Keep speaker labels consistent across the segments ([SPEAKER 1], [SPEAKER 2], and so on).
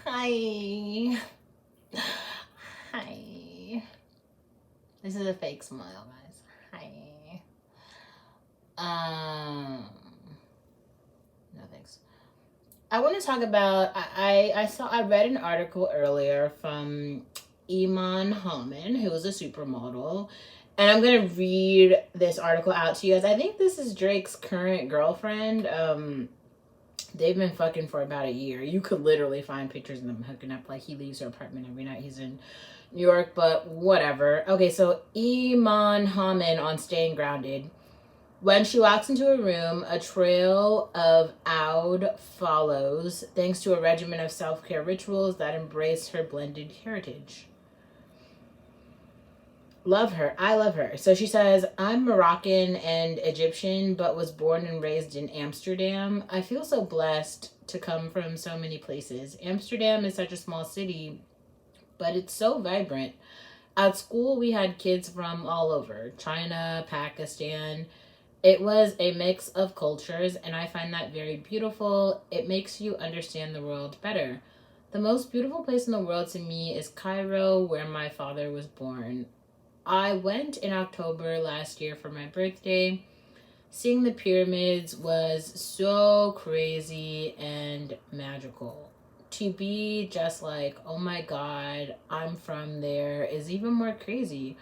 [SPEAKER 1] Hi. Hi. This is a fake smile, guys. Hi. No thanks. I want to talk about. I read an article earlier from Imaan Hammam, who is a supermodel, and I'm gonna read this article out to you guys. I think this is Drake's current girlfriend. They've been fucking for about a year. You could literally find pictures of them hooking up. Like, he leaves her apartment every night. He's in New York, but whatever. Okay, so Iman Hammam on Staying Grounded. When she walks into a room, a trail of oud follows, thanks to a regimen of self-care rituals that embrace her blended heritage. Love her. I love her. So she says, I'm Moroccan and Egyptian, but was born and raised in Amsterdam. I feel so blessed to come from so many places. Amsterdam is such a small city, but it's so vibrant. At school, we had kids from all over China, Pakistan. It was a mix of cultures, and I find that very beautiful. It makes you understand the world better. The most beautiful place in the world to me is Cairo, where my father was born. I went in October last year for my birthday. Seeing the pyramids was so crazy and magical. To be just like, oh my god, I'm from there is even more crazy.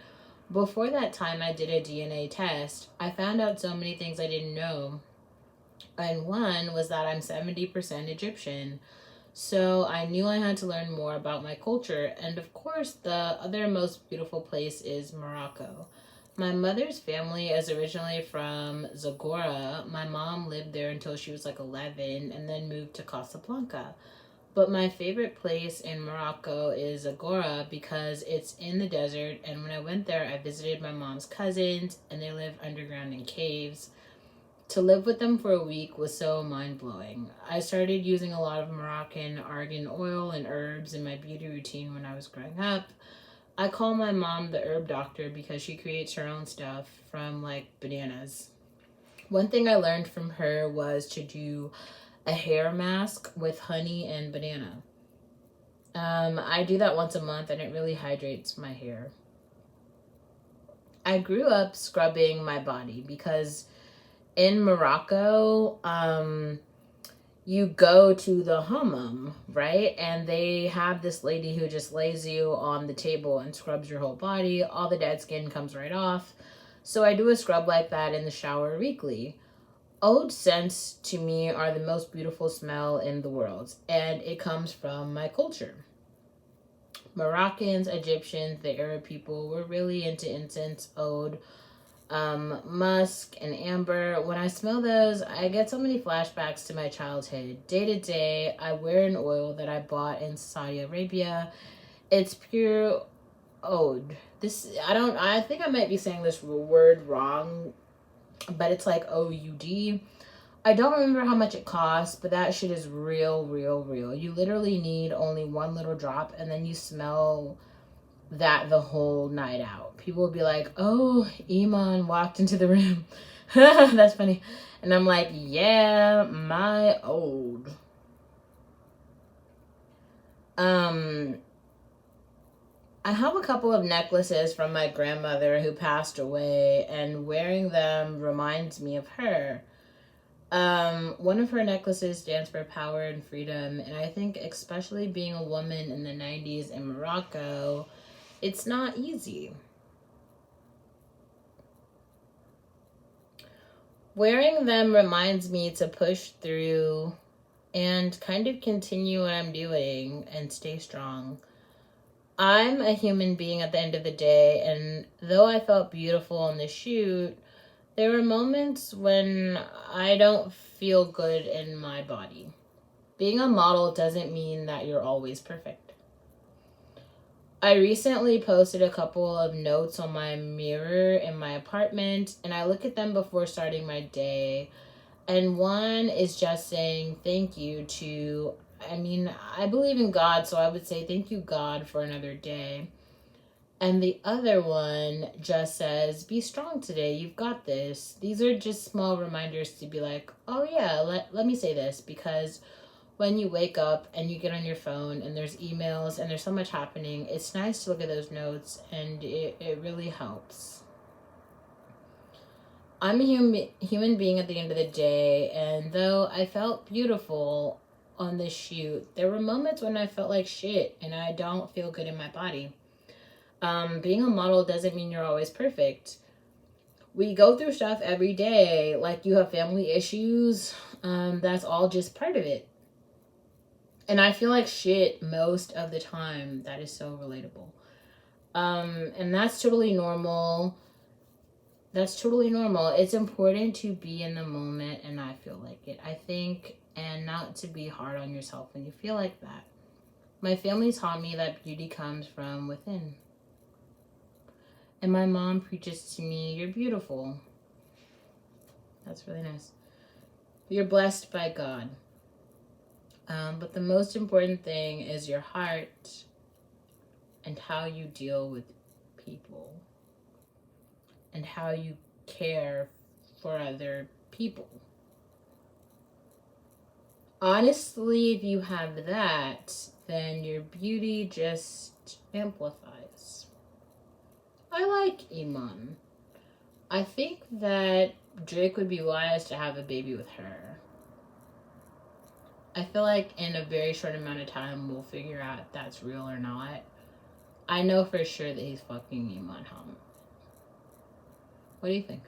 [SPEAKER 1] Before that time, I did a DNA test. I found out so many things I didn't know. And one was that I'm 70% Egyptian. So I knew I had to learn more about my culture. And of course, the other most beautiful place is Morocco. My mother's family is originally from Zagora. My mom lived there until she was like 11 and then moved to Casablanca. But my favorite place in Morocco is Zagora because it's in the desert. And when I went there, I visited my mom's cousins and they live underground in caves. To live with them for a week was so mind blowing. I started using a lot of Moroccan argan oil and herbs in my beauty routine when I was growing up. I call my mom the herb doctor because she creates her own stuff from like bananas. One thing I learned from her was to do a hair mask with honey and banana. I do that once a month and it really hydrates my hair. I grew up scrubbing my body because in Morocco, you go to the hammam, right? And they have this lady who just lays you on the table and scrubs your whole body. All the dead skin comes right off. So I do a scrub like that in the shower weekly. Oud scents to me are the most beautiful smell in the world, and it comes from my culture. Moroccans, Egyptians, the Arab people were really into incense, oud, musk, and amber. When I smell those, I get so many flashbacks to my childhood. Day to day, I wear an oil that I bought in Saudi Arabia. It's pure oud. I think I might be saying this word wrong, but it's like OUD. I don't remember how much it costs, but that shit is real, real, real. You literally need only one little drop, and then you smell that the whole night out. People will be like, oh, Iman walked into the room. That's funny. And I'm like, yeah, my old. I have a couple of necklaces from my grandmother who passed away, and wearing them reminds me of her. One of her necklaces stands for power and freedom, and I think especially being a woman in the 90s in Morocco, it's not easy. Wearing them reminds me to push through and kind of continue what I'm doing and stay strong. I'm a human being at the end of the day, and though I felt beautiful on the shoot, there were moments when I don't feel good in my body. Being a model doesn't mean that you're always perfect. I recently posted a couple of notes on my mirror in my apartment, and I look at them before starting my day. And one is just saying thank you to, I believe in God, so I would say thank you, God, for another day. And the other one just says, be strong today. You've got this. These are just small reminders to be like, oh yeah, let me say this, because when you wake up and you get on your phone and there's emails and there's so much happening, it's nice to look at those notes, and it really helps. I'm a human being at the end of the day, and though I felt beautiful on this shoot, there were moments when I felt like shit and I don't feel good in my body. Being a model doesn't mean you're always perfect. We go through stuff every day, like you have family issues. That's all just part of it. And I feel like shit most of the time. That is so relatable. And that's totally normal. That's totally normal. It's important to be in the moment and not feel like it, I think, and not to be hard on yourself when you feel like that. My family taught me that beauty comes from within. And my mom preaches to me, you're beautiful. That's really nice. You're blessed by God. But the most important thing is your heart and how you deal with people and how you care for other people. Honestly, if you have that, then your beauty just amplifies. I like Imaan. I think that Drake would be wise to have a baby with her. I feel like in a very short amount of time we'll figure out if that's real or not. I know for sure that he's fucking Imaan Hammam. What do you think?